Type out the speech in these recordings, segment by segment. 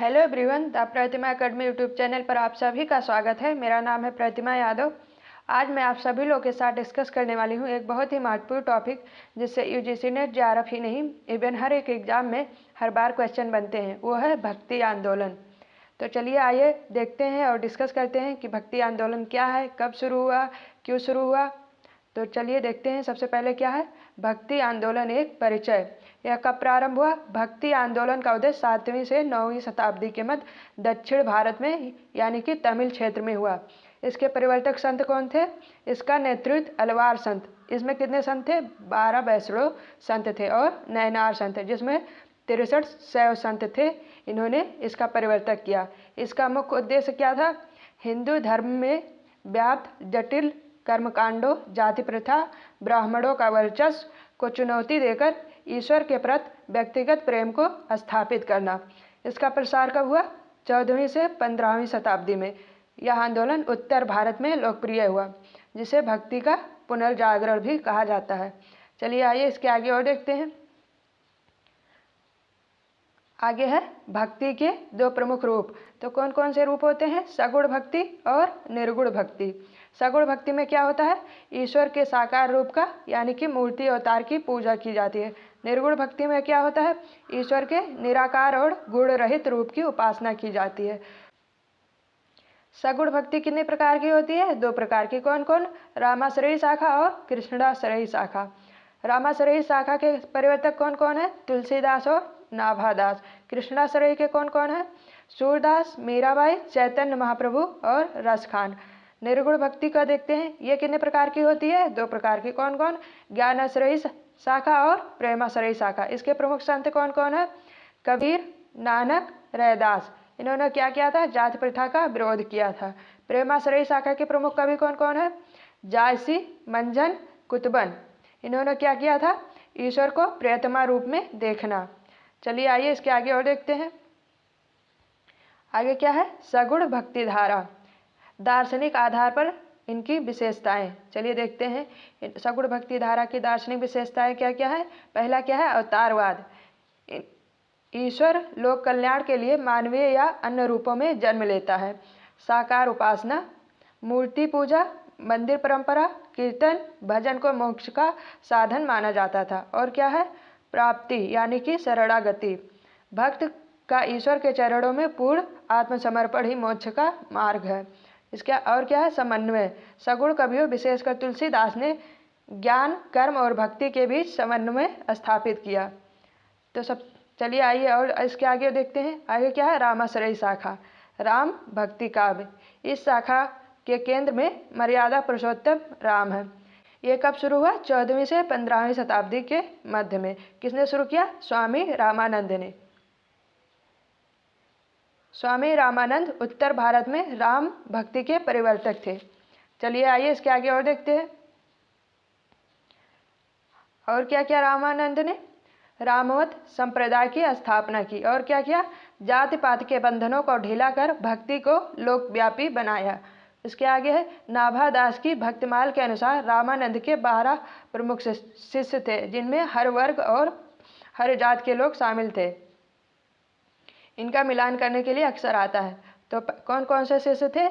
Hello everyone, the Pratima academy YouTube channel पर आप सभी का स्वागत है। मेरा नाम है प्रतिमा यादव। आज मैं आप सभी लोगों के साथ डिस्कस करने वाली हूं एक बहुत ही महत्वपूर्ण टॉपिक, जिससे यूजीसी नेट जेआरएफ ही नहीं, इवन हर एक एग्जाम में हर बार क्वेश्चन बनते हैं। वो है भक्ति आंदोलन। तो चलिए आइए देखते हैं और डिस्कस करते हैं कि भक्ति आंदोलन क्या है, कब शुरू हुआ, क्यों शुरू हुआ। तो चलिए देखते हैं। सबसे पहले क्या है भक्ति आंदोलन, एक परिचय। यह कब प्रारंभ हुआ? भक्ति आंदोलन का उदय 7वीं से 9वीं शताब्दी के मध्य दक्षिण भारत में यानी कि तमिल क्षेत्र में हुआ। इसके परिवर्तक संत कौन थे? इसका नेतृत्व अलवार संत। इसमें कितने संत थे? 12 वैष्णव संत थे और नयनार संत, जिसमें 63 शैव संत थे। इन्होंने इसका परिवर्तक किया। इसका मुख्य उद्देश्य क्या था? हिंदू धर्म में व्याप्त जटिल कर्मकांडों, जाति प्रथा, ब्राह्मणों का वर्चस्व को चुनौती देकर ईश्वर के प्रति व्यक्तिगत प्रेम को स्थापित करना। इसका प्रसार कब हुआ? 14वीं से 15वीं शताब्दी में। यह आंदोलन उत्तर भारत में लोकप्रिय हुआ, जिसे भक्ति का पुनर्जागरण भी कहा जाता है। चलिए आइए इसके आगे और देखते हैं। आगे है भक्ति के दो प्रमुख रूप। तो कौन कौन से रूप होते हैं? सगुण भक्ति और निर्गुण भक्ति। सगुण भक्ति में क्या होता है? ईश्वर के साकार रूप का यानी कि मूर्ति अवतार की पूजा की जाती है। निर्गुण भक्ति में क्या होता है? ईश्वर के निराकार और गुण रहित रूप की उपासना की जाती है। सगुण भक्ति कितने प्रकार की होती है? 2 प्रकार की। कौन कौन? रामाश्रयी शाखा और कृष्णाश्रयी शाखा। रामाश्रयी शाखा के परिवर्तक कौन कौन है? तुलसीदास और नाभादास। कृष्णाश्रयी के कौन कौन है? सूरदास, मीराबाई, चैतन्य महाप्रभु और रसखान। निर्गुण भक्ति का देखते हैं। ये कितने प्रकार की होती है? 2 प्रकार की। कौन कौन? ज्ञानाश्रयी शाखा और प्रेमाश्रयी शाखा। इसके प्रमुख संत कौन कौन है? कबीर, नानक, रैदास। इन्होंने क्या किया था? जाति प्रथा का विरोध किया था। प्रेमाश्रयी शाखा के प्रमुख कवि कौन कौन है? जायसी, मंजन, कुतुबन। इन्होंने क्या किया था? ईश्वर को प्रियतमा रूप में देखना। चलिए आइए इसके आगे और देखते हैं। आगे क्या है? सगुण भक्ति धारा। दार्शनिक आधार पर इनकी विशेषताएं। चलिए देखते हैं सगुण भक्ति धारा की दार्शनिक विशेषताएं क्या क्या है। पहला क्या है? अवतारवाद। ईश्वर लोक कल्याण के लिए मानवीय या अन्य रूपों में जन्म लेता है। साकार उपासना, मूर्ति पूजा, मंदिर परंपरा, कीर्तन, भजन को मोक्ष का साधन माना जाता था। और क्या है? प्राप्ति यानी कि शरणागति। भक्त का ईश्वर के चरणों में पूर्ण आत्मसमर्पण ही मोक्ष का मार्ग है। इसका और क्या है? समन्वय। सगुण कवियों विशेषकर तुलसीदास ने ज्ञान, कर्म और भक्ति के बीच समन्वय स्थापित किया। तो सब चलिए आइए और इसके आगे देखते हैं। आगे क्या है? रामाश्रयी शाखा। राम भक्ति काव्य। इस शाखा के केंद्र में मर्यादा पुरुषोत्तम राम है। ये कब शुरू हुआ? 14वीं से 15वीं शताब्दी के मध्य में। किसने शुरू किया? स्वामी रामानंद ने। स्वामी रामानंद उत्तर भारत में राम भक्ति के परिवर्तक थे। चलिए आइए इसके आगे और देखते हैं। और क्या क्या रामानंद ने? रामवत संप्रदाय की स्थापना की। और क्या किया? जाति पात के बंधनों को ढीला कर भक्ति को लोकव्यापी बनाया। इसके आगे है नाभादास की भक्तिमाल के अनुसार रामानंद के 12 प्रमुख शिष्य थे, जिनमें हर वर्ग और हर जात के लोग शामिल थे। इनका मिलान करने के लिए अक्सर आता है। तो कौन कौन से शिष्य थे?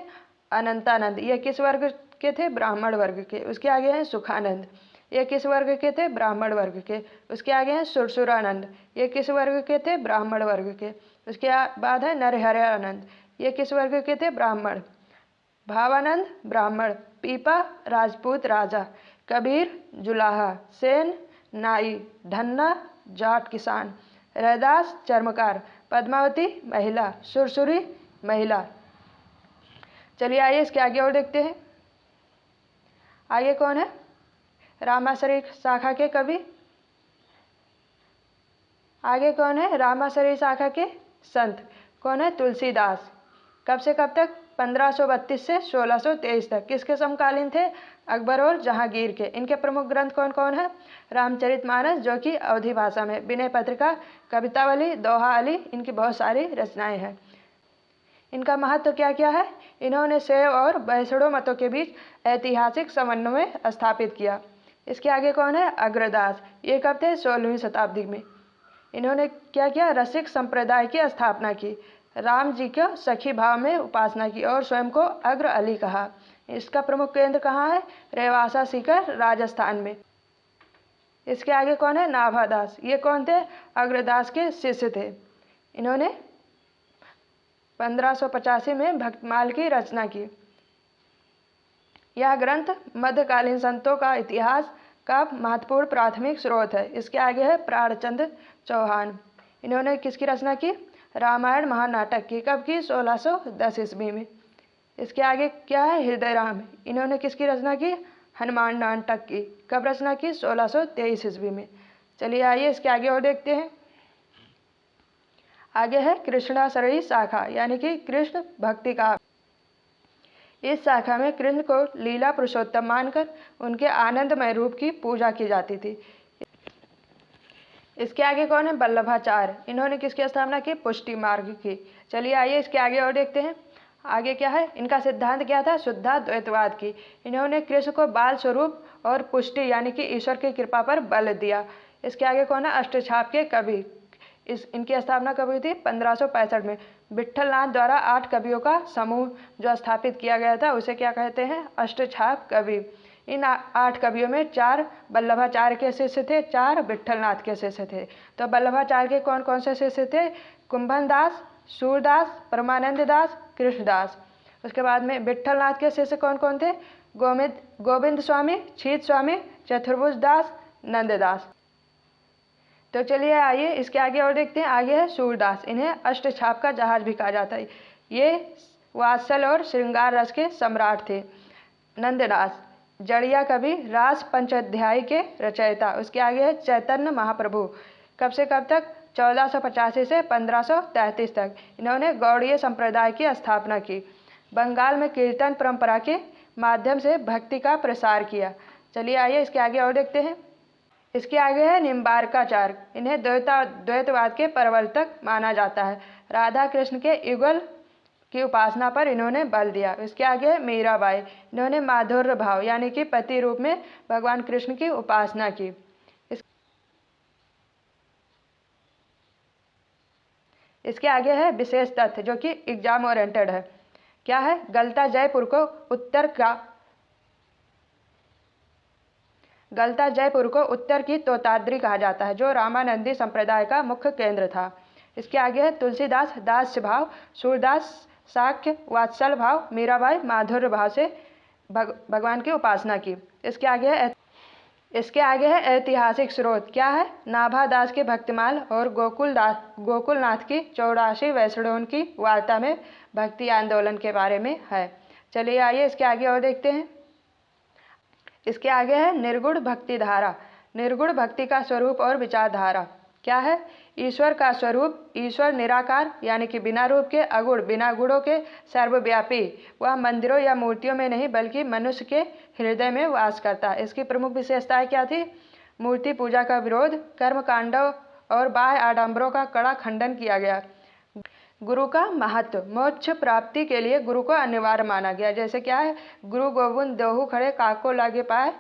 अनंतानंद। ये किस वर्ग के थे? ब्राह्मण वर्ग के। उसके आगे हैं सुखानंद। ये किस वर्ग के थे? ब्राह्मण वर्ग के। उसके आगे हैं सुरसुरानंद। ये किस वर्ग के थे? ब्राह्मण वर्ग के। उसके बाद है नरहरानंद। ये किस वर्ग के थे? ब्राह्मण। भावानंद ब्राह्मण। पीपा राजपूत राजा। कबीर जुलाहा। सेन नाई। धन्ना जाट किसान। रैदास चर्मकार। पद्मावती महिला। सुरसुरी महिला। चलिए आइए इसके आगे और देखते हैं। आगे कौन है? रामाश्रयी शाखा के कवि। आगे कौन है? रामाश्रयी शाखा के संत। कौन है? तुलसीदास। कब से कब तक? 1532 से 1623 तक। किसके समकालीन थे? अकबर और जहांगीर के। इनके प्रमुख ग्रंथ कौन कौन है? रामचरितमानस, जो कि अवधी भाषा में, विनय पत्रिका, कवितावली, दोहा-अली, इनकी बहुत सारी रचनाएं हैं। इनका महत्व क्या क्या है? इन्होंने शैव और वैष्णव मतों के बीच ऐतिहासिक समन्वय स्थापित किया। इसके आगे कौन है? अग्रदास। ये कब थे? 16वीं शताब्दी में। इन्होंने क्या किया? रसिक संप्रदाय की स्थापना की। राम जी को सखी भाव में उपासना की और स्वयं को अग्र अली कहा। इसका प्रमुख केंद्र कहाँ है? रेवासा सीकर राजस्थान में। इसके आगे कौन है? नाभादास। ये कौन थे? अग्रदास के शिष्य थे। इन्होंने 1585 में भक्तमाल की रचना की। यह ग्रंथ मध्यकालीन संतों का इतिहास का महत्वपूर्ण प्राथमिक स्रोत है। इसके आगे है प्राणचंद्र चौहान। इन्होंने किसकी रचना की? रामायण महानाटक की। कब की? 1610 ईस्वी में। इसके आगे क्या है? हृदय राम। इन्होंने किसकी रचना की? हनुमान नाटक की। कब रचना की? 1623 ईस्वी में। चलिए आइए इसके आगे और देखते हैं। आगे है कृष्णाश्रयी शाखा यानी कि कृष्ण भक्ति का। इस शाखा में कृष्ण को लीला पुरुषोत्तम मानकर उनके आनंदमय रूप की पूजा की जाती थी। इसके आगे कौन है? वल्लभाचार्य। इन्होंने किसकी स्थापना की? पुष्टि मार्ग की। चलिए आइए इसके आगे और देखते हैं। आगे क्या है? इनका सिद्धांत क्या था? शुद्धाद्वैतवाद की। इन्होंने कृष्ण को बाल स्वरूप और पुष्टि यानी कि ईश्वर की कृपा पर बल दिया। इसके आगे कौन है? अष्टछाप के कवि। इनकी स्थापना कब हुई थी? 1565 में। विट्ठलनाथ द्वारा 8 कवियों का समूह जो स्थापित किया गया था उसे क्या कहते हैं? अष्टछाप कवि। इन 8 कवियों में 4 वल्लभाचार्य के शिष्य थे, 4 विट्ठलनाथ के शिष्य थे। तो वल्लभाचार्य के कौन कौन से शिष्य थे? कुंभन दास, सूरदास, परमानंद दास, कृष्णदास। उसके बाद में विट्ठलनाथ के शिष्य कौन कौन थे? गोविंद स्वामी, छीत स्वामी, चतुर्भुज दास, नंददास। तो चलिए आइए इसके आगे और देखते हैं। आगे है सूरदास। इन्हें अष्टछाप का जहाज भी कहा जाता है। ये वात्सल और श्रृंगार रस के सम्राट थे। नंददास जड़िया कवि, रास पंचाध्यायी के रचयिता। उसके आगे है चैतन्य महाप्रभु। कब से कब तक? 1485 से 1533 तक। इन्होंने गौड़ीय संप्रदाय की स्थापना की। बंगाल में कीर्तन परंपरा के माध्यम से भक्ति का प्रसार किया। चलिए आइए इसके आगे और देखते हैं। इसके आगे है निम्बार्काचार्य। इन्हें द्वैतवाद के प्रवर्तक माना जाता है। राधा कृष्ण के युगल की उपासना पर इन्होंने बल दिया। इसके आगे है मीराबाई। इन्होंने माधुर्य भाव यानी कि पति रूप में भगवान कृष्ण की उपासना की। इसके आगे है विशेष तथ्य जो कि एग्जाम ओरिएंटेड है। क्या है? गलता जयपुर को उत्तर की तोताद्री कहा जाता है जो रामानंदी संप्रदाय का मुख्य केंद्र था। इसके आगे है तुलसीदास दास्य भाव, सूरदास साख्य वात्सल भाव, मीराबाई माधुर्य भाव से भगवान की उपासना की। इसके आगे है ऐतिहासिक स्रोत। क्या है? नाभादास के भक्तिमाल और गोकुलनाथ की 84 वैष्णवों की वार्ता में भक्ति आंदोलन के बारे में है। चलिए आइए इसके आगे और देखते हैं। इसके आगे है निर्गुण भक्ति धारा। निर्गुण भक्ति का स्वरूप और विचारधारा। क्या है? ईश्वर का स्वरूप ईश्वर निराकार यानी कि बिना रूप के, अगुण बिना गुणों के, सर्वव्यापी। वह मंदिरों या मूर्तियों में नहीं बल्कि मनुष्य के हृदय में वास करता है। इसकी प्रमुख विशेषताएं क्या थी? मूर्ति पूजा का विरोध, कर्म कांडों और बाह्य आडंबरों का कड़ा खंडन किया गया। गुरु का महत्व, मोक्ष प्राप्ति के लिए गुरु को अनिवार्य माना गया। जैसे क्या है? गुरु गोविंद देहु खड़े काको लागे पाए,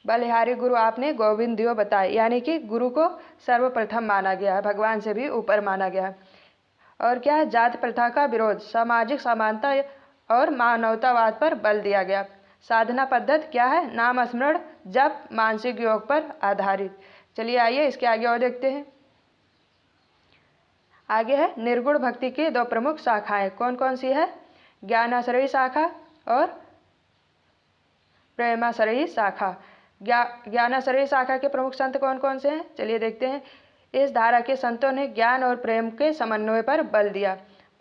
बलिहारी गुरु आपने गोविंद दियो बताए। यानी कि गुरु को सर्वप्रथम माना गया है, भगवान से भी ऊपर माना गया है। और क्या है? जात प्रथा का विरोध, सामाजिक समानता और मानवतावाद पर बल दिया गया। साधना पद्धति क्या है? नाम स्मरण, जप, मानसिक योग पर आधारित। चलिए आइए इसके आगे और देखते हैं। आगे है निर्गुण भक्ति की 2 प्रमुख शाखाएं। कौन कौन सी है? ज्ञानाश्रयी शाखा और प्रेमाश्रयी शाखा। ज्ञानाश्रयी शाखा के प्रमुख संत कौन कौन से हैं? चलिए देखते हैं। इस धारा के संतों ने ज्ञान और प्रेम के समन्वय पर बल दिया।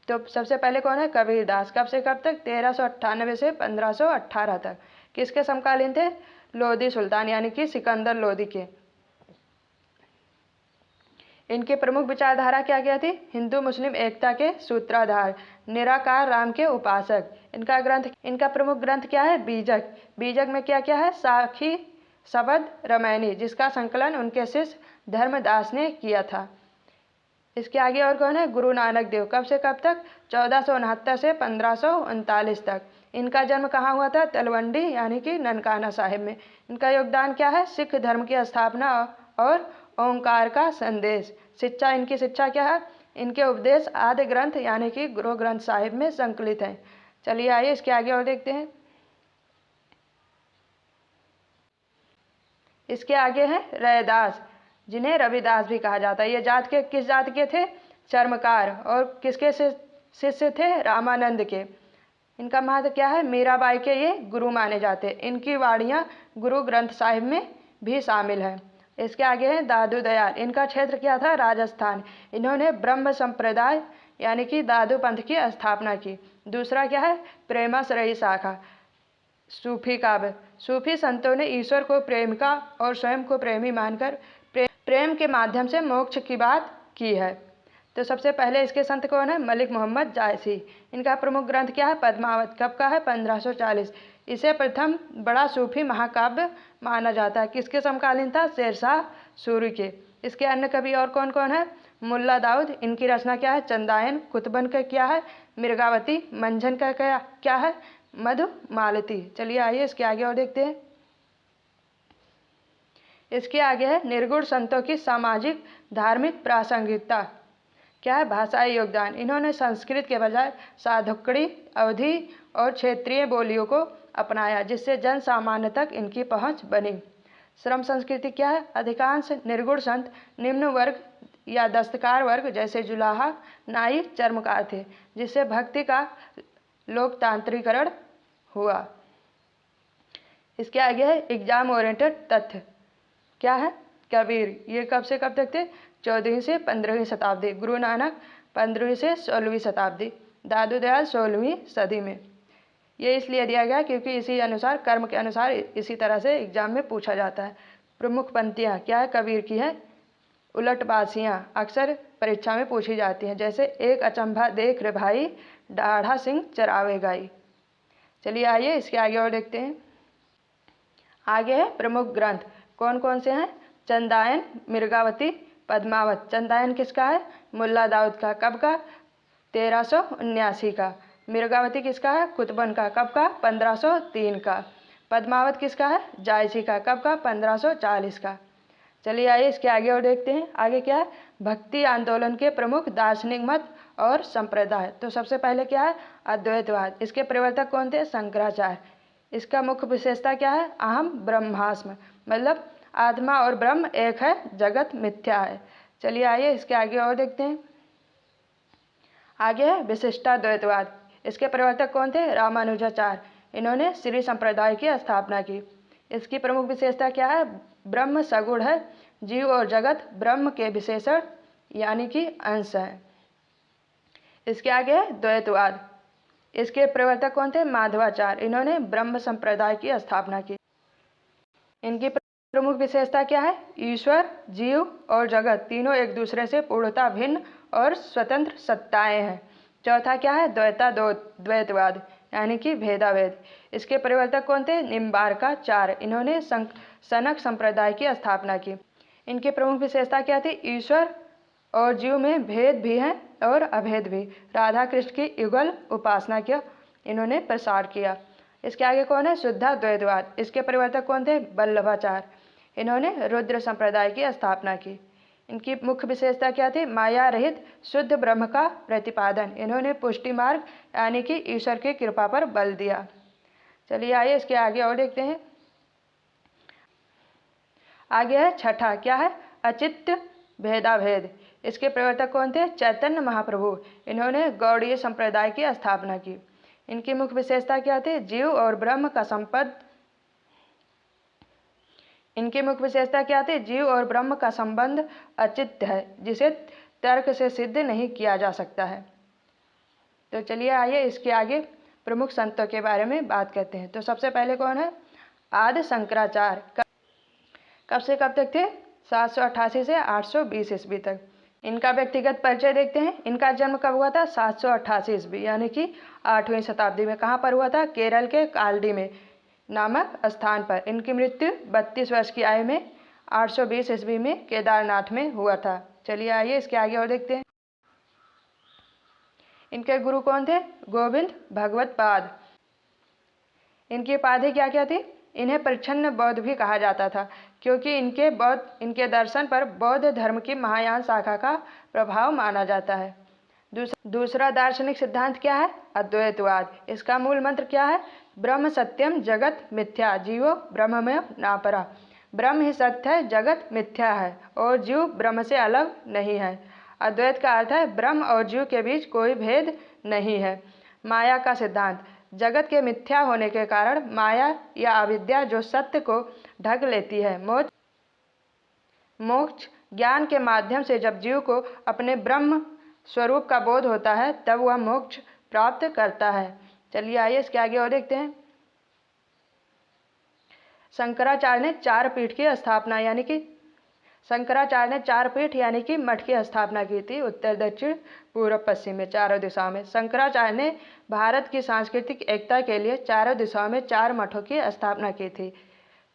तो सबसे पहले कौन है? कबीरदास। कब से कब तक? 1398 से 1518 तक। किसके समकालीन थे? लोधी सुल्तान यानी कि सिकंदर लोधी के। इनकी प्रमुख विचारधारा क्या क्या थी? हिंदू मुस्लिम एकता के सूत्रधार, निराकार राम के उपासक। इनका प्रमुख ग्रंथ क्या है? बीजक। बीजक में क्या क्या है? साखी शबद रामायणी, जिसका संकलन उनके शिष्य धर्मदास ने किया था। इसके आगे और कौन है? गुरु नानक देव। कब से कब तक? 1469 से 1539 तक। इनका जन्म कहाँ हुआ था? तलवंडी यानी कि ननकाना साहिब में। इनका योगदान क्या है? सिख धर्म की स्थापना और ओंकार का संदेश। इनकी शिक्षा क्या है? इनके उपदेश आदि ग्रंथ यानी कि गुरु ग्रंथ साहिब में संकलित हैं। चलिए आइए इसके आगे और देखते हैं। इसके आगे हैं रैदास, जिन्हें रविदास भी कहा जाता है। ये जात के किस जात के थे? चर्मकार। और किसके शिष्य थे? रामानंद के। इनका महत्व क्या है? मीराबाई के ये गुरु माने जाते हैं। इनकी वाणियाँ गुरु ग्रंथ साहिब में भी शामिल है। इसके आगे है दादू दयाल। इनका क्षेत्र क्या था? राजस्थान। इन्होंने ब्रह्म संप्रदाय यानी कि दादू पंथ की स्थापना की। दूसरा क्या है? प्रेमाश्रयी शाखा, सूफी काव्य। सूफी संतों ने ईश्वर को प्रेमिका और स्वयं को प्रेमी मानकर प्रेम के माध्यम से मोक्ष की बात की है। तो सबसे पहले इसके संत कौन है? मलिक मोहम्मद जायसी। इनका प्रमुख ग्रंथ क्या है? पद्मावत। कब का है? 1540। इसे प्रथम बड़ा सूफी महाकाव्य माना जाता है। किसके समकालीन था? शेरशाह सूरी के। इसके अन्य कवि और कौन कौन है? मुल्ला दाऊद। इनकी रचना क्या है? चंदायन। कुतुबन का क्या है? मृगावती। मंझन का क्या है? मधुमालती। चलिए आइए इसके आगे और देखते हैं। इसके आगे है निर्गुण संतों की सामाजिक धार्मिक प्रासंगिकता। क्या है? भाषाई योगदान। इन्होंने संस्कृत के बजाय साधुकड़ी, अवधी और क्षेत्रीय बोलियों को अपनाया, जिससे जन सामान्य तक इनकी पहुंच बनी। श्रम संस्कृति क्या है? अधिकांश निर्गुण संत निम्न वर्ग या दस्तकार वर्ग जैसे जुलाहा, नाई, चर्मकार थे, जिससे भक्ति का लोकतांत्रिकरण हुआ। इसके आगे है एग्जाम ओरिएंटेड तथ्य। क्या है? कबीर। ये कब से कब तक थे? 14वीं से 15वीं शताब्दी। गुरु नानक 15वीं से 16वीं शताब्दी। दादू दयाल 16वीं सदी में। ये इसलिए दिया गया क्योंकि इसी अनुसार, कर्म के अनुसार इसी तरह से एग्जाम में पूछा जाता है। प्रमुख पंक्तियाँ क्या है? कबीर की है। उलटबासियाँ अक्सर परीक्षा में पूछी जाती हैं, जैसे एक अचंभा देख रे भाई, डाढ़ा सिंह चरावे गाई। चलिए आइए इसके आगे और देखते हैं। आगे है प्रमुख ग्रंथ। कौन कौन से हैं? चंदायन, मृगावती, पद्मावत। चंदायन किसका है? मुल्ला दाऊद का। कब का? 1379 का। मृगावती किसका है? कुतुबन का। कब का? 1503 का। पद्मावत किसका है? जायसी का। कब का? 1540 का। चलिए आइए इसके आगे और देखते हैं। आगे क्या है? भक्ति आंदोलन के प्रमुख दार्शनिक मत और संप्रदाय। तो सबसे पहले क्या है? अद्वैतवाद। इसके प्रवर्तक कौन थे? शंकराचार्य। इसका मुख्य विशेषता क्या है? अहम ब्रह्मास्म, मतलब आत्मा और ब्रह्म एक है, जगत मिथ्या है। चलिए आइए इसके आगे और देखते हैं। आगे है विशिष्टाद्वैतवाद। इसके प्रवर्तक कौन थे? रामानुजाचार्य। इन्होंने श्री संप्रदाय की स्थापना की। इसकी प्रमुख विशेषता क्या है? ब्रह्म सगुण है, जीव और जगत ब्रह्म के विशेषण यानी कि अंश है। इसके आगे है द्वैतवाद। इसके प्रवर्तक कौन थे? माधवाचार्य। इन्होंने ब्रह्म संप्रदाय की स्थापना की। इनकी प्रमुख विशेषता क्या है? ईश्वर, जीव और जगत तीनों एक दूसरे से पूर्णतः भिन्न और स्वतंत्र सत्ताएं हैं। चौथा क्या है? द्वैतवाद यानी कि भेदाभेद। इसके प्रवर्तक कौन थे? निम्बार्काचार्य। इन्होंने सनक संप्रदाय की स्थापना की। इनकी प्रमुख विशेषता क्या थी? ईश्वर और जीव में भेद भी है और अभेद भी। राधा कृष्ण की युगल उपासना का इन्होंने प्रसार किया। इसके आगे कौन है? शुद्धाद्वैतवाद। इसके प्रवर्तक कौन थे? वल्लभाचार्य। इन्होंने रुद्र संप्रदाय की स्थापना की। इनकी मुख्य विशेषता क्या थी? माया रहित शुद्ध ब्रह्म का प्रतिपादन। इन्होंने पुष्टि मार्ग यानी कि ईश्वर की कृपा पर बल दिया। चलिए आइए इसके आगे और देखते हैं। आगे है छठा। क्या है? अचित्य भेदाभेद। इसके प्रवर्तक कौन थे? चैतन्य महाप्रभु। इन्होंने गौड़ीय संप्रदाय की स्थापना की। इनकी मुख्य विशेषता क्या थी? जीव और ब्रह्म का संबंध। इनकी मुख्य विशेषता क्या थी? जीव और ब्रह्म का संबंध अचित्य है, जिसे तर्क से सिद्ध नहीं किया जा सकता है। तो चलिए आइए इसके आगे प्रमुख संतों के बारे में बात करते हैं। तो सबसे पहले कौन है? आदि शंकराचार्य। कब से कब तक थे? 788 से 820 ईस्वी तक। इनका व्यक्तिगत परिचय देखते हैं। इनका जन्म कब हुआ था? 788 ईस्वी यानी कि 8वीं शताब्दी में। कहाँ पर हुआ था? केरल के कालडी में नामक स्थान पर। इनकी मृत्यु 32 वर्ष की आयु में 820 ईस्वी में केदारनाथ में हुआ था। चलिए आइए इसके आगे और देखते हैं। इनके गुरु कौन थे? गोविंद भगवत पाद। इनकी उपाधि क्या क्या थी? इन्हें प्रच्छन्न बौद्ध भी कहा जाता था, क्योंकि इनके दर्शन पर बौद्ध धर्म की महायान शाखा का प्रभाव माना जाता है। दूसरा दार्शनिक सिद्धांत क्या है? अद्वैतवाद। इसका मूल मंत्र क्या है? ब्रह्म सत्यम जगत मिथ्या जीवो ब्रह्ममेव नापरा। ब्रह्म ही सत्य है, जगत मिथ्या है और जीव ब्रह्म से अलग नहीं है। अद्वैत का अर्थ है ब्रह्म और जीव के बीच कोई भेद नहीं है। माया का सिद्धांत। जगत के मिथ्या होने के कारण माया या अविद्या जो सत्य को ढक लेती है। मोक्ष ज्ञान के माध्यम से जब जीव को अपने ब्रह्म स्वरूप का बोध होता है तब वह मोक्ष प्राप्त करता है। चलिए आइए इसके आगे और देखते हैं। शंकराचार्य ने चार पीठ की स्थापना यानी कि मठ की स्थापना की थी उत्तर दक्षिण पूर्व पश्चिम में चारों दिशाओं में। शंकराचार्य ने भारत की सांस्कृतिक एकता के लिए चारों दिशाओं में 4 मठों की स्थापना की थी।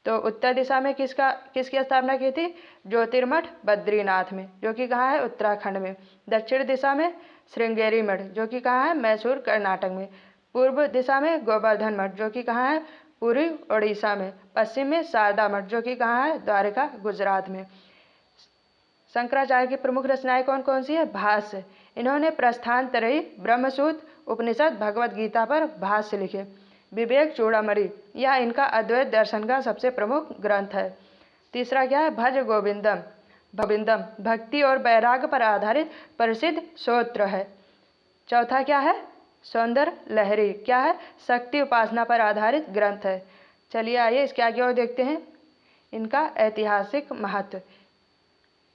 तो उत्तर दिशा में किसकी स्थापना की थी? ज्योतिर्मठ बद्रीनाथ में, जो कि कहाँ है? उत्तराखंड में। दक्षिण दिशा में श्रृंगेरी मठ, जो कि कहाँ है? मैसूर कर्नाटक में। पूर्व दिशा में गोवर्धन मठ, जो कि कहाँ है? पुरी उड़ीसा में। पश्चिम में शारदा मठ, जो कि कहाँ है? द्वारका गुजरात में। शंकराचार्य की प्रमुख रचनाएं कौन कौन सी है? भाष्य। इन्होंने प्रस्थानत्रयी, ब्रह्मसूत्र, उपनिषद, भगवद गीता पर भाष्य लिखे। विवेक चूड़ामणि, यह इनका अद्वैत दर्शन का सबसे प्रमुख ग्रंथ है। तीसरा क्या है? भज गोविंदम भक्ति और वैराग्य पर आधारित प्रसिद्ध स्तोत्र है। चौथा क्या है? सौंदर्य लहरी, क्या है? शक्ति उपासना पर आधारित ग्रंथ है। चलिए आइए इसके आगे और देखते हैं। इनका ऐतिहासिक महत्व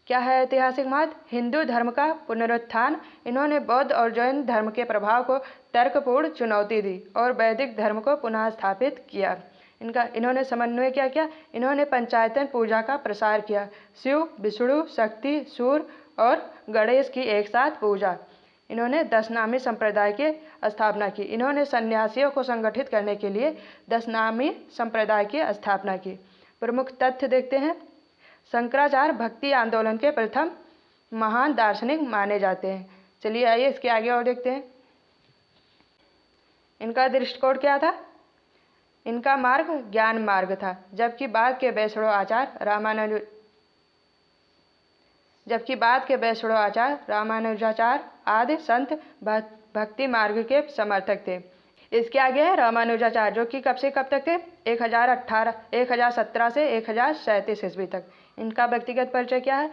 क्या है? ऐतिहासिक महत्व। हिंदू धर्म का पुनरुत्थान। इन्होंने बौद्ध और जैन धर्म के प्रभाव को तर्कपूर्ण चुनौती दी और वैदिक धर्म को पुनः स्थापित किया। इन्होंने समन्वय क्या किया? इन्होंने पंचायतन पूजा का प्रसार किया। शिव, विष्णु, शक्ति, सूर्य और गणेश की एक साथ पूजा। इन्होंने 10 नामी संप्रदाय की स्थापना की। इन्होंने सन्यासियों को संगठित करने के लिए 10 नामी संप्रदाय की स्थापना की। प्रमुख तथ्य देखते हैं। शंकराचार्य भक्ति आंदोलन के प्रथम महान दार्शनिक माने जाते हैं। चलिए आइए इसके आगे और देखते हैं। इनका दृष्टिकोण क्या था? इनका मार्ग ज्ञान मार्ग था, जबकि बाद के वैष्णव आचार्य रामानुजाचार्य आदि संत भक्ति मार्ग के समर्थक थे। इसके आगे है रामानुजाचार्य, जो कि कब से कब तक थे? 1017 से 1037 ईस्वी तक। इनका व्यक्तिगत परिचय क्या है?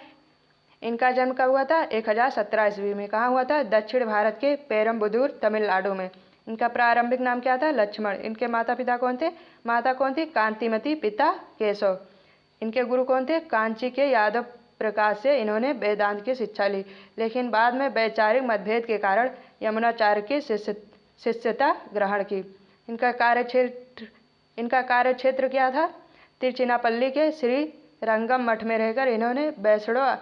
इनका जन्म कब हुआ था? 1017 ईस्वी में। कहाँ हुआ था? दक्षिण भारत के पेरम्बुदूर तमिलनाडु में। इनका प्रारंभिक नाम क्या था? लक्ष्मण। इनके माता पिता कौन थे? माता कौन थी? कांतिमती। पिता केशव। इनके गुरु कौन थे? कांची के यादव प्रकाश से इन्होंने वेदांत की शिक्षा ली, लेकिन बाद में वैचारिक मतभेद के कारण यमुनाचार्य की शिष्यता ग्रहण की। इनका कार्यक्षेत्र क्या था? तिरुचिनापल्ली के श्री रंगम मठ में रहकर इन्होंने वैष्णव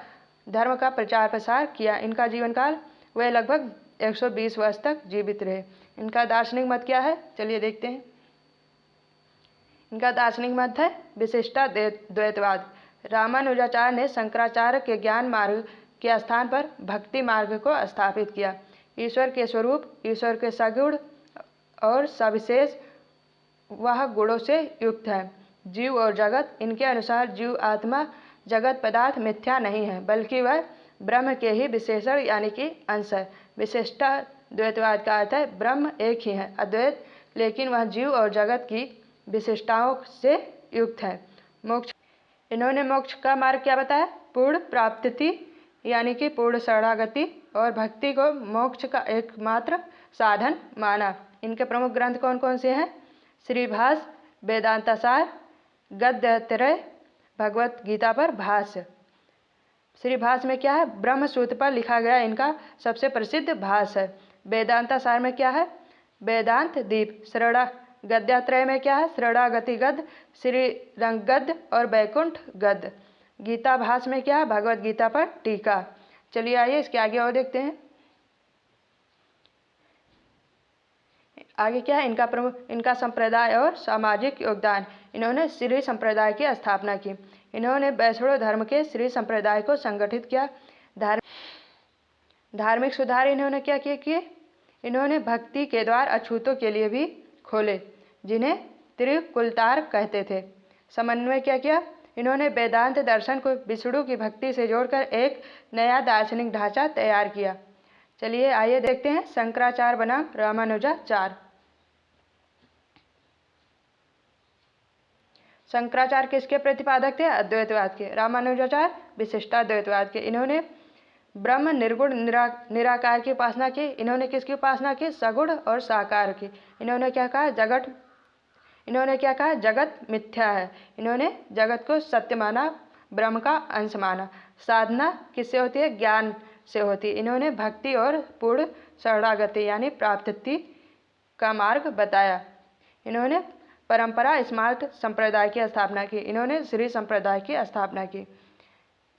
धर्म का प्रचार प्रसार किया। इनका जीवन काल वे लगभग 120 वर्ष तक जीवित रहे। इनका दार्शनिक मत क्या है? चलिए देखते हैं। इनका दार्शनिक मत है विशिष्टाद्वैतवाद। रामानुजाचार्य ने शंकराचार्य के ज्ञान मार्ग के स्थान पर भक्ति मार्ग को स्थापित किया। ईश्वर के स्वरूप, ईश्वर के सगुण और सविशेष वह गुणों से युक्त है। जीव और जगत, इनके अनुसार जीव आत्मा जगत पदार्थ मिथ्या नहीं है, बल्कि वह ब्रह्म के ही विशेषण यानी कि अंश है। विशिष्टाद्वैतवाद का अर्थ है ब्रह्म एक ही है, अद्वैत, लेकिन वह जीव और जगत की विशिष्टताओं से युक्त है। मोक्ष, इन्होंने मोक्ष का मार्ग क्या बताया? पूर्ण प्राप्ति यानी कि पूर्ण शरणागति और भक्ति को मोक्ष का एकमात्र साधन माना। इनके प्रमुख ग्रंथ कौन कौन से हैं? श्रीभाष्य, वेदांतासार, गद्यत्रय, भगवत गीता पर भाष्य। श्रीभाष्य में क्या है? ब्रह्म सूत्र पर लिखा गया इनका सबसे प्रसिद्ध भाष्य है। वेदांतासार में क्या है? वेदांत दीप। गद्यात्रय में क्या है? शरणागति गद्य, श्री रंग गद्य और वैकुंठ गद्य। गीता भाष्य में क्या है? भगवत गीता पर टीका। चलिए आइए इसके आगे और देखते हैं। आगे क्या है? इनका संप्रदाय और सामाजिक योगदान। इन्होंने श्री संप्रदाय की स्थापना की। इन्होंने वैष्णव धर्म के श्री संप्रदाय को संगठित किया। धार्मिक सुधार इन्होंने क्या किए? इन्होंने भक्ति के द्वार अछूतों के लिए भी खोले, जिन्हें त्रिकुलतार कहते थे। समन्वय क्या किया? इन्होंने वेदांत दर्शन को विष्णु की भक्ति से जोड़कर एक नया दार्शनिक ढांचा तैयार किया। चलिए आइए देखते हैं शंकराचार्य बनाम रामानुजाचार्य। शंकराचार्य किसके प्रतिपादक थे? अद्वैतवाद के। रामानुजाचार्य विशिष्टाद्वैतवाद के। इन्होंने ब्रह्म निर्गुण निराकार की उपासना की। इन्होंने किसकी उपासना की? सगुण और साकार की। इन्होंने क्या कहा? जगत मिथ्या है। इन्होंने जगत को सत्य माना, ब्रह्म का अंश माना। साधना किससे होती है? ज्ञान से होती है। इन्होंने भक्ति और पूर्ण शरणागति यानी प्राप्ति का मार्ग बताया। इन्होंने परंपरा स्मार्ट संप्रदाय की स्थापना की। इन्होंने श्री संप्रदाय की स्थापना की।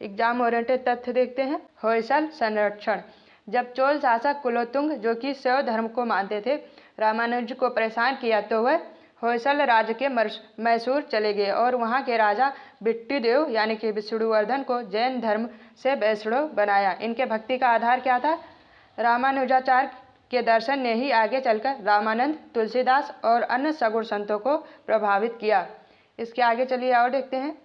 एग्जाम ओरिएंटेड तथ्य देखते हैं। होयसल संरक्षण। जब चोल शासक कुलोत्तुंग, जो कि शैव धर्म को मानते थे, रामानुज को परेशान किया तो वह होयसल राज्य के मैसूर चले गए और वहां के राजा बिट्टूदेव यानी कि विष्णुवर्धन को जैन धर्म से वैष्णव बनाया। इनके भक्ति का आधार क्या था? रामानुजाचार्य के दर्शन ने ही आगे चलकर रामानंद, तुलसीदास और अन्य सगुण संतों को प्रभावित किया। इसके आगे चलिए और देखते हैं।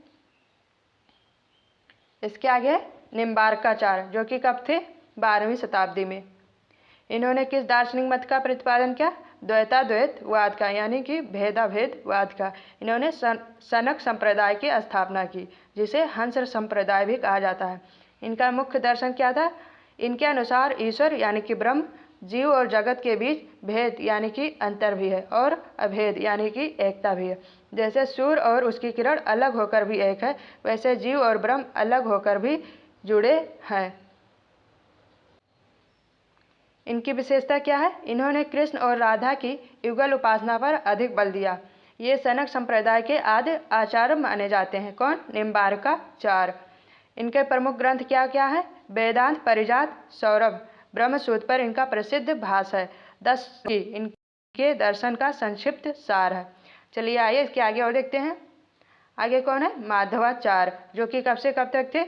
इसके आगे निम्बार्काचार्य, जो कि कब थे? 12वीं शताब्दी में। इन्होंने किस दार्शनिक मत का प्रतिपादन किया? द्वैताद्वैतवाद का यानी कि भेदाभेदवाद का। इन्होंने सनक संप्रदाय की स्थापना की, जिसे हंस संप्रदाय भी कहा जाता है। इनका मुख्य दर्शन क्या था? इनके अनुसार ईश्वर यानी कि ब्रह्म, जीव और जगत के बीच भेद यानी कि अंतर भी है और अभेद यानी कि एकता भी है। जैसे सूर्य और उसकी किरण अलग होकर भी एक है, वैसे जीव और ब्रह्म अलग होकर भी जुड़े हैं। इनकी विशेषता क्या है? इन्होंने कृष्ण और राधा की युगल उपासना पर अधिक बल दिया। ये सनक संप्रदाय के आदि आचार्य माने जाते हैं। कौन? निम्बार्काचार्य। इनके प्रमुख ग्रंथ क्या क्या है? वेदांत, परिजात, सौरभ, ब्रह्मसूत्र पर इनका प्रसिद्ध भाष्य है। 10 की इनके दर्शन का संक्षिप्त सार है। चलिए आइए इसके आगे और देखते हैं। आगे कौन है? माधवाचार्य, जो कि कब से कब तक थे?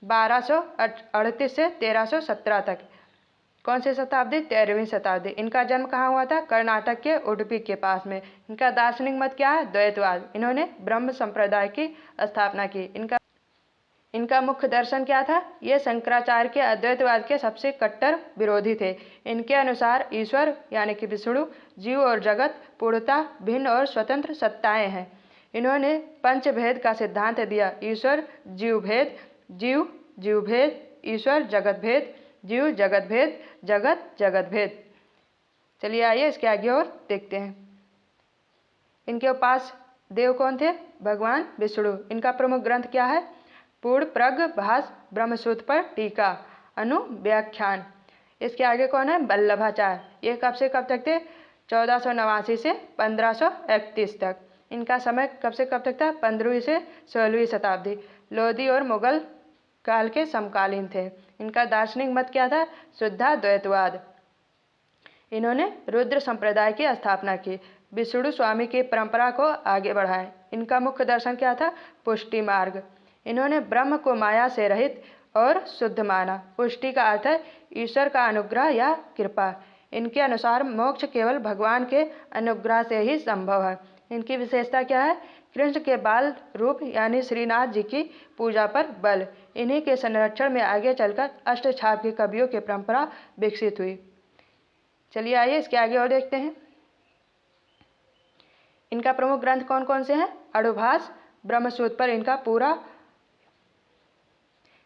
1238 से 1317 तक। कौन सी शताब्दी? 13वीं शताब्दी। इनका जन्म कहाँ हुआ था? कर्नाटक के उडुपी के पास में। इनका दार्शनिक मत क्या है? द्वैतवाद। इन्होंने ब्रह्म संप्रदाय की स्थापना की। इनका मुख्य दर्शन क्या था? ये शंकराचार्य के अद्वैतवाद के सबसे कट्टर विरोधी थे। इनके अनुसार ईश्वर यानी कि विष्णु, जीव और जगत पूर्णतः भिन्न और स्वतंत्र सत्ताएं हैं। इन्होंने पंचभेद का सिद्धांत दिया। ईश्वर जीव भेद, जीव जीव भेद, ईश्वर जगत भेद, जीव जगत भेद, जगत जगत भेद। चलिए आइए इसके आगे और देखते हैं। इनके उपास्य देव कौन थे? भगवान विष्णु। इनका प्रमुख ग्रंथ क्या है? पूर्ण प्रज्ञ भाष्य, ब्रह्मसूत्र पर टीका, अनुव्याख्यान। इसके आगे कौन है? वल्लभाचार्य। ये कब से कब तक थे? 1489 से 1531 तक। इनका समय कब से कब तक था? 15वीं से 16वीं शताब्दी। लोधी और मुगल काल के समकालीन थे। इनका दार्शनिक मत क्या था? शुद्धाद्वैतवाद। इन्होंने रुद्र संप्रदाय की स्थापना की। विष्णु स्वामी की परंपरा को आगे बढ़ाया। इनका मुख्य दर्शन क्या था? पुष्टि मार्ग। इन्होंने ब्रह्म को माया से रहित और शुद्ध माना। पुष्टि का अर्थ है ईश्वर का अनुग्रह या कृपा। इनके अनुसार मोक्ष केवल भगवान के अनुग्रह से ही संभव है। इनकी विशेषता क्या है? कृष्ण के बाल रूप यानी श्रीनाथ जी की पूजा पर बल। इन्हीं के संरक्षण में आगे चलकर अष्टछाप की कवियों की परंपरा विकसित हुई। चलिए आइए इसके आगे और देखते हैं। इनका प्रमुख ग्रंथ कौन कौन से हैं? अणुभाष्य, ब्रह्मसूत्र पर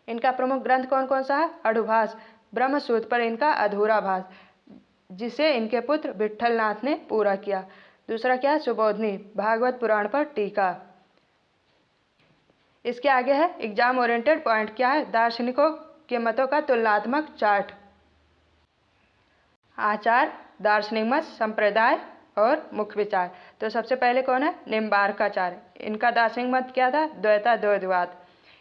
इनका प्रमुख ग्रंथ कौन कौन सा है? अणुभाष्य, ब्रह्मसूत्र पर इनका अधूरा भाष्य, जिसे इनके पुत्र विट्ठलनाथ ने पूरा किया। दूसरा क्या है? सुबोधनी, भागवत पुराण पर टीका। इसके आगे है एग्जाम ओरिएंटेड पॉइंट क्या है? दार्शनिकों के मतों का तुलनात्मक चार्ट। आचार, दार्शनिक मत, संप्रदाय और मुख्य विचार। तो सबसे पहले कौन है? निम्बार्काचार्य। इनका दार्शनिक मत क्या था? द्वैताद्वैतवाद।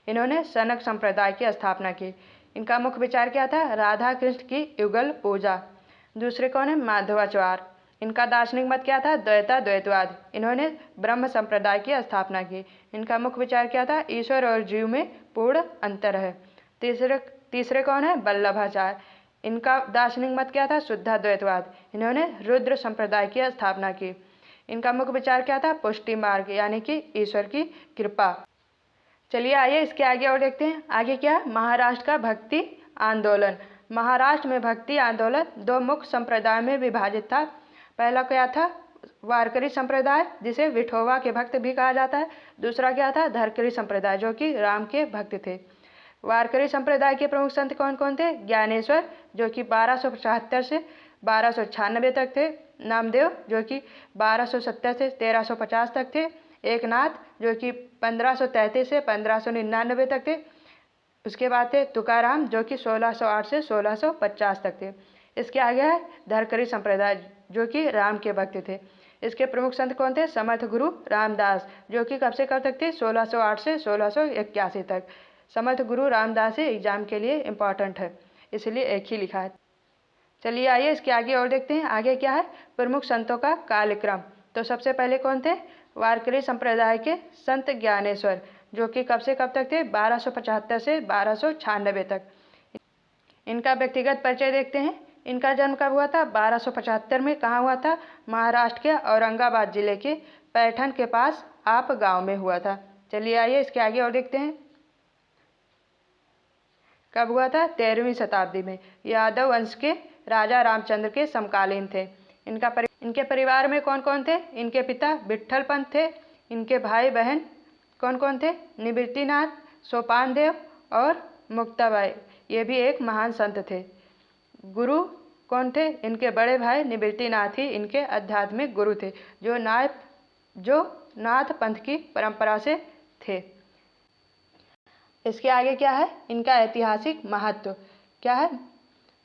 इन्होंने सनक संप्रदाय की स्थापना की। इनका मुख्य विचार क्या था? राधा कृष्ण की युगल पूजा। दूसरे कौन है? माधवाचार्य। इनका दार्शनिक मत क्या था? द्वैताद्वैतवाद। इन्होंने ब्रह्म संप्रदाय की स्थापना की। इनका मुख्य विचार क्या था? ईश्वर और जीव में पूर्ण अंतर है। तीसरे कौन है? वल्लभाचार्य। इनका दार्शनिक मत क्या था? शुद्धाद्वैतवाद। इन्होंने रुद्र संप्रदाय की स्थापना की। इनका मुख्य विचार क्या था? पुष्टि मार्ग यानी कि ईश्वर की कृपा। चलिए आइए इसके आगे और देखते हैं। आगे क्या है, महाराष्ट्र का भक्ति आंदोलन। महाराष्ट्र में भक्ति आंदोलन दो मुख्य संप्रदाय में विभाजित था। पहला क्या था, वारकरी संप्रदाय, जिसे विठोबा के भक्त भी कहा जाता है। दूसरा क्या था, धरकरी संप्रदाय, जो कि राम के भक्त थे। वारकरी संप्रदाय के प्रमुख संत कौन कौन थे, ज्ञानेश्वर, जो कि 1275 से 1296 तक थे। नामदेव, जो कि 1270 से 1350 तक थे। एकनाथ, जो कि 1533 से 1599 तक थे। उसके बाद थे तुकाराम, जो कि 1608 से 1650 तक थे। इसके आगे है धरकरी संप्रदाय, जो कि राम के भक्त थे। इसके प्रमुख संत कौन थे, समर्थ गुरु रामदास, जो कि कब से कब तक थे, 1608 से 1681 तक। समर्थ गुरु रामदास ही एग्जाम के लिए इम्पॉर्टेंट है, इसलिए एक ही लिखा है। चलिए आइए इसके आगे और देखते हैं। आगे क्या है, प्रमुख संतों का कालक्रम। तो सबसे पहले कौन थे, वारकरी संप्रदाय के संत ज्ञानेश्वर, जो कि कब से कब तक थे, 1275 से 1296 तक। इनका व्यक्तिगत परिचय देखते हैं। इनका जन्म कब हुआ था, 1275 में। कहाँ हुआ था, महाराष्ट्र के औरंगाबाद जिले के पैठन के पास आप गांव में हुआ था। चलिए आइए इसके आगे और देखते हैं। कब हुआ था, 13वीं शताब्दी में। यादव वंश के राजा रामचंद्र के समकालीन थे। इनके परिवार में कौन कौन थे, इनके पिता विट्ठल पंत थे। इनके भाई बहन कौन कौन थे, निवृत्तिनाथ, सोपान देव और मुक्ताबाई, ये भी एक महान संत थे। गुरु कौन थे, इनके बड़े भाई निवृत्तिनाथ ही इनके आध्यात्मिक गुरु थे, जो नाथ पंथ की परंपरा से थे। इसके आगे क्या है, इनका ऐतिहासिक महत्व क्या है,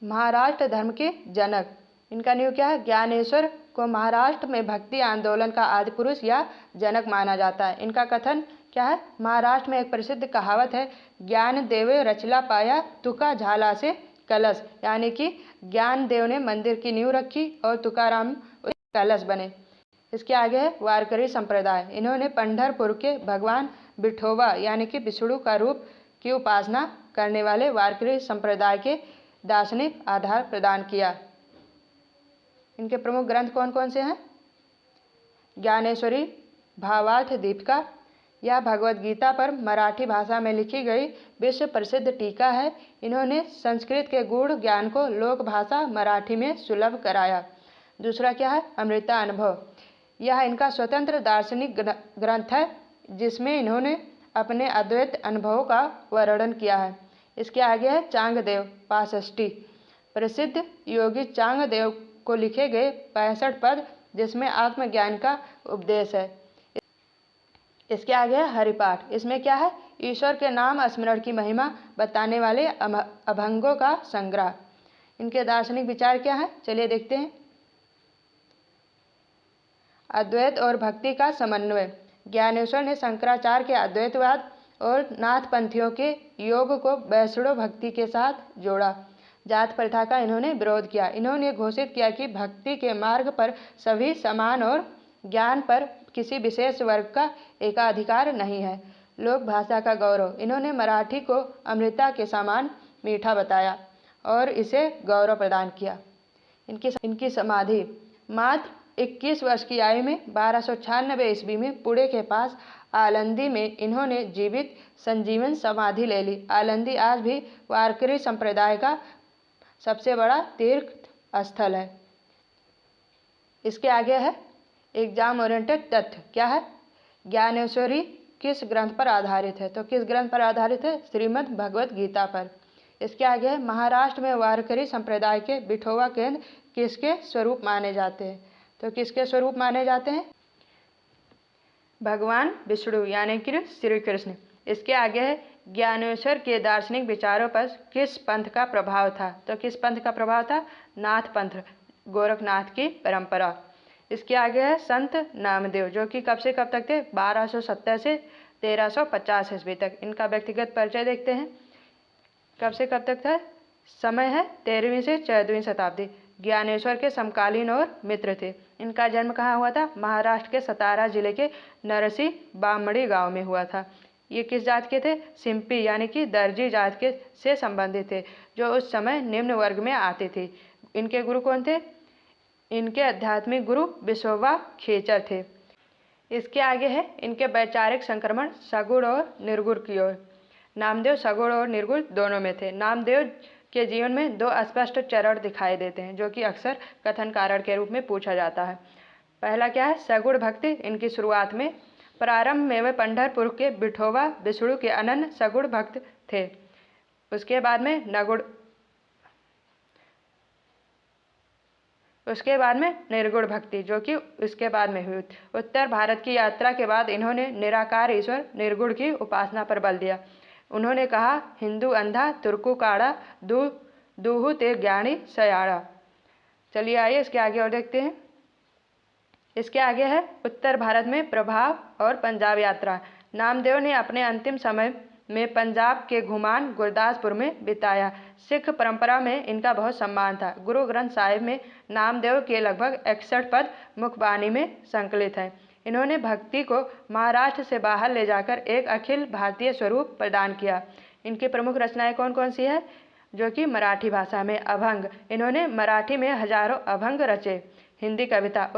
महाराष्ट्र धर्म के जनक। इनका न्यू क्या है, ज्ञानेश्वर को महाराष्ट्र में भक्ति आंदोलन का आदि पुरुष या जनक माना जाता है। इनका कथन क्या है, महाराष्ट्र में एक प्रसिद्ध कहावत है, ज्ञान देवे रचला पाया तुका झाला से कलश, यानी कि ज्ञान देव ने मंदिर की नींव रखी और तुकाराम कलश बने। इसके आगे है वारकरी संप्रदाय। इन्होंने पंढरपुर के भगवान विठोबा यानी कि विष्णु का रूप की उपासना करने वाले वारकरी संप्रदाय के दार्शनिक आधार प्रदान किया। इनके प्रमुख ग्रंथ कौन कौन से हैं, ज्ञानेश्वरी भावार्थ दीपिका, यह भगवत गीता पर मराठी भाषा में लिखी गई विश्व प्रसिद्ध टीका है। इन्होंने संस्कृत के गूढ़ ज्ञान को लोक भाषा मराठी में सुलभ कराया। दूसरा क्या है, अमृता अनुभव, यह इनका स्वतंत्र दार्शनिक ग्रंथ है, जिसमें इन्होंने अपने अद्वैत अनुभवों का वर्णन किया है। इसके आगे है चांगदेव पासष्टी, प्रसिद्ध योगी चांगदेव को लिखे गए 65 पद, जिसमें आत्मज्ञान का उपदेश है। इसके आगे है हरिपाठ। इसमें क्या है, ईश्वर के नाम स्मरण की महिमा बताने वाले अभंगों का संग्रह। इनके दार्शनिक विचार क्या है, चलिए देखते हैं। अद्वैत और भक्ति का समन्वय, ज्ञानेश्वर ने शंकराचार्य के अद्वैतवाद और नाथपंथियों के योग को वैष्णव भक्ति के साथ जोड़ा। जात प्रथा का इन्होंने विरोध किया। इन्होंने घोषित किया कि भक्ति के मार्ग पर सभी समान और ज्ञान पर किसी विशेष वर्ग का एकाधिकार नहीं है। लोक भाषा का गौरव, इन्होंने मराठी को अमृता के समान मीठा बताया और इसे गौरव प्रदान किया। इनकी समाधि, मात्र 21 वर्ष की आयु में 1296 ईस्वी में पुणे के पास आलंदी में इन्होंने जीवित संजीवन समाधि ले ली। आलंदी आज भी वारकरी संप्रदाय का सबसे बड़ा तीर्थ स्थल है। इसके आगे है एग्जाम ओरिएंटेड तथ्य, क्या है, ज्ञानेश्वरी किस ग्रंथ पर आधारित है, तो किस ग्रंथ पर आधारित है, श्रीमद् भगवत गीता पर। इसके आगे है महाराष्ट्र में वारकरी संप्रदाय के विठोबा केंद्र किसके स्वरूप माने जाते हैं, तो किसके स्वरूप माने जाते हैं, भगवान विष्णु यानी कि श्री कृष्ण। इसके आगे है ज्ञानेश्वर के दार्शनिक विचारों पर किस पंथ का प्रभाव था, तो किस पंथ का प्रभाव था, नाथ पंथ, गोरखनाथ की परंपरा। इसके आगे है संत नामदेव, जो कि कब से कब तक थे, 1270 से 1350 ईस्वी तक। इनका व्यक्तिगत परिचय देखते हैं, कब से कब तक था, समय है 13वीं से 14वीं शताब्दी। ज्ञानेश्वर के समकालीन और मित्र थे। इनका जन्म कहाँ हुआ था, महाराष्ट्र के सतारा जिले के नरसी बामड़ी गांव में हुआ था। ये किस जात के थे, सिंपी यानी कि दर्जी जात के से संबंधित थे, जो उस समय निम्न वर्ग में आते थे। इनके गुरु कौन थे, इनके आध्यात्मिक गुरु विश्वोबा खेचर थे। इसके आगे है इनके वैचारिक संक्रमण सगुण और निर्गुण की ओर। नामदेव सगुण और निर्गुण दोनों में थे। नामदेव के जीवन में दो स्पष्ट चरण दिखाई देते हैं जो कि अक्सर कथन कारण के रूप में पूछा जाता है। पहला क्या है, सगुण भक्ति। इनकी शुरुआत में प्रारंभ में वे पंढरपुर के विठोबा विष्णु के अनन्य सगुण भक्त थे। उसके बाद में निर्गुण भक्ति जो कि उसके बाद में हुई। उत्तर भारत की यात्रा के बाद इन्होंने निराकार ईश्वर निर्गुण की उपासना पर बल दिया। उन्होंने कहा, हिंदू अंधा तुर्कु काड़ा दूहु ते ज्ञानी सयाड़ा। चलिए आइए इसके आगे और देखते हैं। इसके आगे है उत्तर भारत में प्रभाव और पंजाब यात्रा। नामदेव ने अपने अंतिम समय में पंजाब के घुमान गुरदासपुर में बिताया। सिख परंपरा में इनका बहुत सम्मान था। गुरु ग्रंथ साहिब में नामदेव के लगभग 61 पद मुखबानी में संकलित हैं। इन्होंने भक्ति को महाराष्ट्र से बाहर ले जाकर एक अखिल भारतीय स्वरूप प्रदान किया। इनकी प्रमुख रचनाएं कौन कौन सी है, जो कि मराठी भाषा में अभंग। इन्होंने मराठी में हजारों अभंग रचे। हिंदी कविता।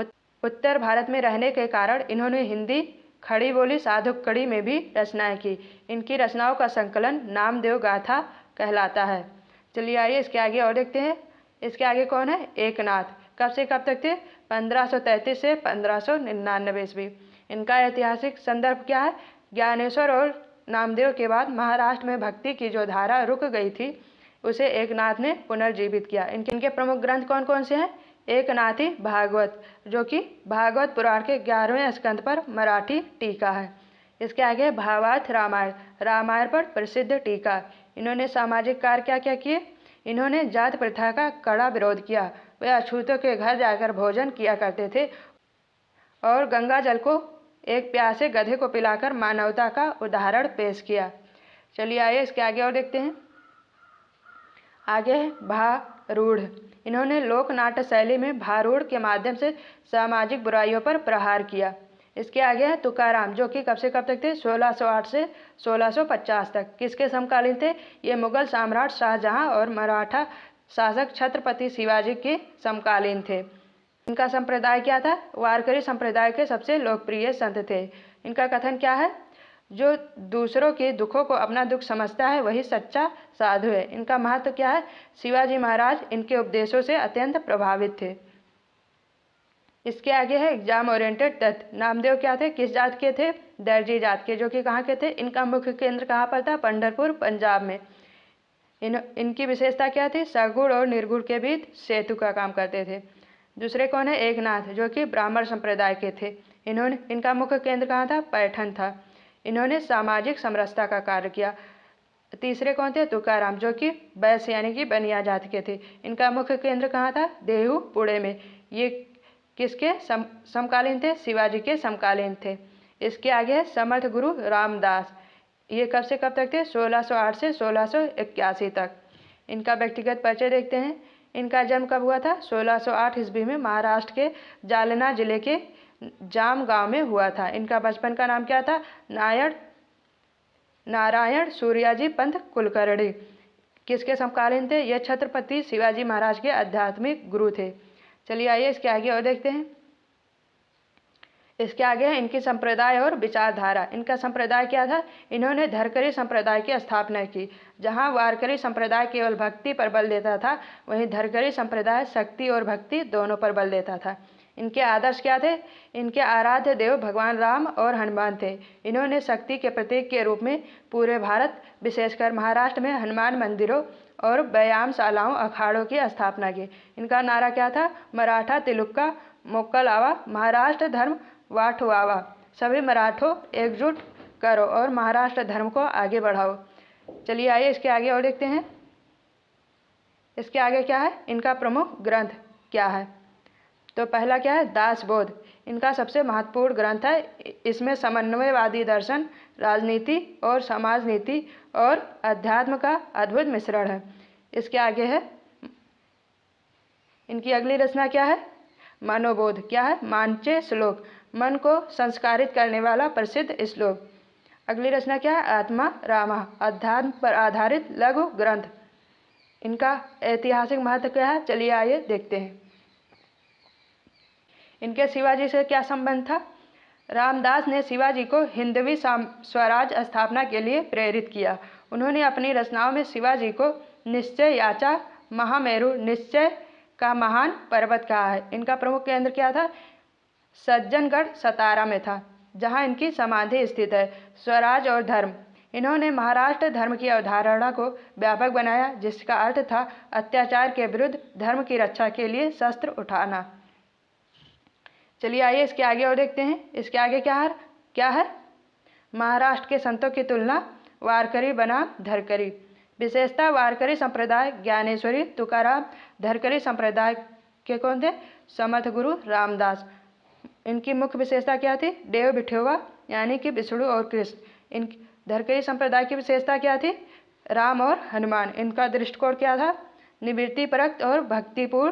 उत्तर भारत में रहने के कारण इन्होंने हिंदी खड़ी बोली साधुक कड़ी में भी रचनाएं की। इनकी रचनाओं का संकलन नामदेव गाथा कहलाता है। चलिए आइए इसके आगे और देखते हैं। इसके आगे कौन है, एकनाथ। कब से कब तक थे, 1533 से 1599 ईस्वी। इनका ऐतिहासिक संदर्भ क्या है, ज्ञानेश्वर और नामदेव के बाद महाराष्ट्र में भक्ति की जो धारा रुक गई थी उसे एकनाथ ने पुनर्जीवित किया। इनके प्रमुख ग्रंथ कौन कौन से हैं, एकनाथी भागवत जो कि भागवत पुराण के 11वें स्कंद पर मराठी टीका है। इसके आगे भावार्थ रामायण, रामायण पर प्रसिद्ध टीका। इन्होंने सामाजिक कार्य क्या क्या किए, इन्होंने जात प्रथा का कड़ा विरोध किया। वे अछूतों के घर जाकर भोजन किया करते थे और गंगा जल को एक प्यासे गधे को पिलाकर मानवता का उदाहरण पेश किया। चलिए आइए इसके आगे और देखते हैं। आगे है भारूढ़। इन्होंने लोक नाट्य शैली में भारूढ़ के माध्यम से सामाजिक बुराइयों पर प्रहार किया। इसके आगे है तुकाराम जो कि कब से कब तक थे, 1608 से 1650 तक। किसके समकालीन थे, ये मुगल सम्राट शाहजहां और मराठा शासक छत्रपति शिवाजी के समकालीन थे। इनका संप्रदाय क्या था, वारकरी संप्रदाय के सबसे लोकप्रिय संत थे। इनका कथन क्या है, जो दूसरों के दुखों को अपना दुख समझता है वही सच्चा साधु है। इनका महत्व क्या है, शिवाजी महाराज इनके उपदेशों से अत्यंत प्रभावित थे। इसके आगे है एग्जाम ओरिएंटेड तथ्य। नामदेव क्या थे, किस जात के थे, दर्जी जात के, जो कि कहाँ के थे। इनका मुख्य केंद्र कहाँ पर था, पंढरपुर पंजाब में। इनकी विशेषता क्या थी, सगुण और निर्गुण के बीच सेतु का काम करते थे। दूसरे कौन है, एकनाथ जो कि ब्राह्मण संप्रदाय के थे। इनका मुख्य केंद्र कहाँ था, पैठण था। इन्होंने सामाजिक समरसता का कार्य किया। तीसरे कौन थे, तुकाराम जो कि वैश्य यानी कि बनिया जाति के थे। इनका मुख्य केंद्र कहाँ था, देहू पुणे में। ये किसके समकालीन थे, शिवाजी के समकालीन थे। इसके आगे है समर्थ गुरु रामदास। ये कब से कब तक थे, 1608 से 1681 तक। इनका व्यक्तिगत परिचय देखते हैं। इनका जन्म कब हुआ था, 1608 ईस्वी में महाराष्ट्र के जालना जिले के जाम गांव में हुआ था। इनका बचपन का नाम क्या था, नारायण सूर्याजी पंत कुलकर्णी। किसके समकालीन थे, यह छत्रपति शिवाजी महाराज के आध्यात्मिक गुरु थे। चलिए आइए इसके आगे और देखते हैं। इसके आगे है इनकी संप्रदाय और विचारधारा। इनका संप्रदाय क्या था, इन्होंने धरकरी संप्रदाय की स्थापना की। जहां वारकरी संप्रदाय केवल भक्ति पर बल देता था, वहीं धरकरी संप्रदाय शक्ति और भक्ति दोनों पर बल देता था। इनके आदर्श क्या थे, इनके आराध्य देव भगवान राम और हनुमान थे। इन्होंने शक्ति के प्रतीक के रूप में पूरे भारत विशेषकर महाराष्ट्र में हनुमान मंदिरों और व्यायामशालाओं अखाड़ों की स्थापना की। इनका नारा क्या था, मराठा तिलुक्का मोक्कलावा, महाराष्ट्र धर्म वाठवावा। सभी मराठों एकजुट करो और महाराष्ट्र धर्म को आगे बढ़ाओ। चलिए आइए इसके आगे और देखते हैं। इसके आगे क्या है, इनका प्रमुख ग्रंथ क्या है। तो पहला क्या है, दासबोध। इनका सबसे महत्वपूर्ण ग्रंथ है। इसमें समन्वयवादी दर्शन, राजनीति और समाज नीति और अध्यात्म का अद्भुत मिश्रण है। इसके आगे है इनकी अगली रचना क्या है, मनोबोध। क्या है, मांचे श्लोक, मन को संस्कारित करने वाला प्रसिद्ध श्लोक। अगली रचना क्या है, आत्मा रामा, अध्यात्म पर आधारित लघु ग्रंथ। इनका ऐतिहासिक महत्व क्या है, चलिए आइए देखते हैं। इनके शिवाजी से क्या संबंध था, रामदास ने शिवाजी को हिंदवी स्वराज स्थापना के लिए प्रेरित किया। उन्होंने अपनी रचनाओं में शिवाजी को निश्चय याचा, महामेरु, निश्चय का महान पर्वत कहा है। इनका प्रमुख केंद्र क्या था? सज्जनगढ़ सतारा में था, जहां इनकी समाधि स्थित है। स्वराज और धर्म, इन्होंने महाराष्ट्र धर्म की अवधारणा को व्यापक बनाया, जिसका अर्थ था अत्याचार के विरुद्ध धर्म की रक्षा के लिए शस्त्र उठाना। चलिए आइए इसके आगे और देखते हैं। इसके आगे क्या है? महाराष्ट्र के संतों की तुलना वारकरी बनाम धरकरी। विशेषता वारकरी संप्रदाय ज्ञानेश्वरी तुकाराम, धरकरी संप्रदाय के कौन थे? समर्थ गुरु रामदास। इनकी मुख्य विशेषता क्या थी? देव विठोबा यानी कि विष्णु और कृष्ण। इन धरकरी संप्रदाय की विशेषता क्या थी? राम और हनुमान। इनका दृष्टिकोण क्या था? निवृत्ति परक और भक्तिपूर्ण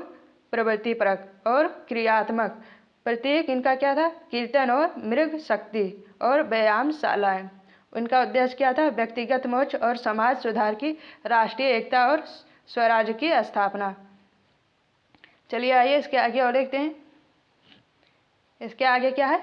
प्रवृत्ति परक और क्रियात्मक। प्रतीक इनका क्या था? कीर्तन और मृग शक्ति और व्यायामशालाएं। उनका उद्देश्य क्या था? व्यक्तिगत मोक्ष और समाज सुधार की, राष्ट्रीय एकता और स्वराज्य की स्थापना। चलिए आइए इसके आगे और देखते हैं। इसके आगे क्या है?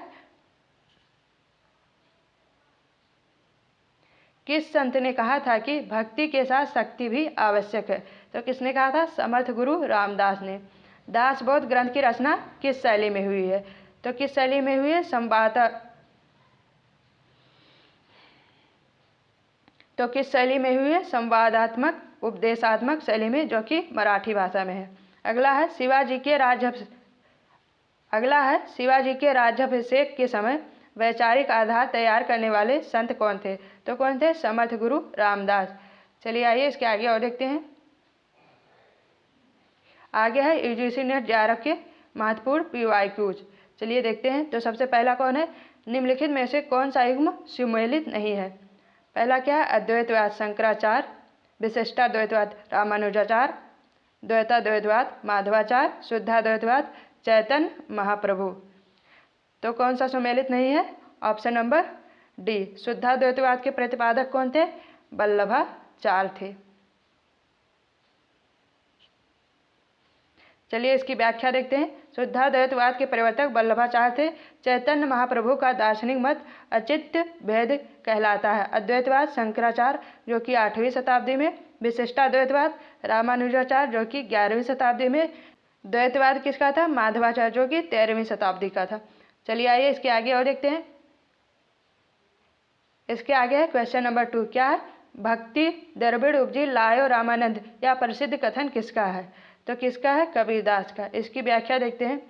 किस संत ने कहा था कि भक्ति के साथ शक्ति भी आवश्यक है? तो किसने कहा था? समर्थ गुरु रामदास ने। दासबोध ग्रंथ की रचना किस शैली में हुई है? तो किस शैली में हुई है? किस शैली में हुई है? संवादात्मक उपदेशात्मक शैली में, जो कि मराठी भाषा में है। अगला है शिवाजी के राज्याभिषेक के समय वैचारिक आधार तैयार करने वाले संत कौन थे? तो कौन थे? समर्थ गुरु रामदास। चलिए आइए इसके आगे और देखते हैं। आगे है यूजीसी नेट JRF के महत्वपूर्ण PYQs। चलिए देखते हैं। तो सबसे पहला कौन है? निम्नलिखित में से कौन सा युग्म सुमेलित नहीं है? पहला क्या है? अद्वैतवाद शंकराचार्य, विशिष्टाद्वैतवाद रामानुजाचार्य, द्वैताद्वैतवाद माधवाचार्य, शुद्धाद्वैतवाद चैतन्य महाप्रभु। तो कौन सा सुमेलित नहीं है? Option number D. शुद्धाद्वैतवाद के प्रतिपादक कौन थे? वल्लभाचार्य थे। चलिए इसकी व्याख्या देखते हैं। शुद्धाद्वैतवाद के प्रवर्तक वल्लभाचार्य थे। चैतन्य महाप्रभु का दार्शनिक मत अचित्य भेद कहलाता है। अद्वैतवाद शंकराचार्य, जो कि 8वीं शताब्दी में। विशिष्टाद्वैतवाद रामानुजाचार्य, जो कि 11वीं शताब्दी में। द्वैतवाद किसका था? माधवाचार्य, जो कि 13वीं शताब्दी का था। चलिए आइए इसके आगे और देखते हैं। इसके आगे है क्वेश्चन नंबर 2। क्या है? भक्ति द्रविड़ उपजी लायो रामानंद, यह प्रसिद्ध कथन किसका है? तो किसका है? कबीरदास का। इसकी व्याख्या देखते हैं।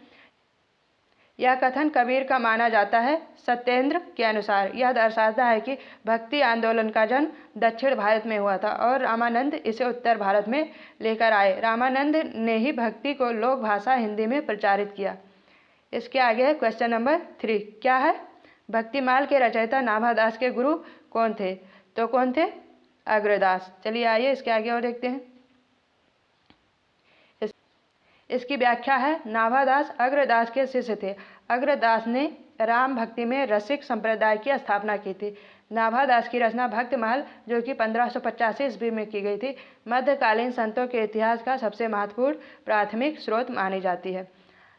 यह कथन कबीर का माना जाता है। सत्येंद्र के अनुसार यह दर्शाता है कि भक्ति आंदोलन का जन्म दक्षिण भारत में हुआ था और रामानंद इसे उत्तर भारत में लेकर आए। रामानंद ने ही भक्ति को लोक भाषा हिंदी में प्रचारित किया। इसके आगे है क्वेश्चन नंबर 3। क्या है? भक्तिमाल के रचयिता नाभादास के गुरु कौन थे? तो कौन थे? अग्रदास। चलिए आइए इसके आगे और देखते हैं। इसकी व्याख्या है। नाभादास अग्रदास के शिष्य थे। अग्रदास ने राम भक्ति में रसिक संप्रदाय की स्थापना की थी। नाभादास की रचना भक्तिमाल, जो कि 1585 ईस्वी में की गई थी, मध्यकालीन संतों के इतिहास का सबसे महत्वपूर्ण प्राथमिक स्रोत मानी जाती है।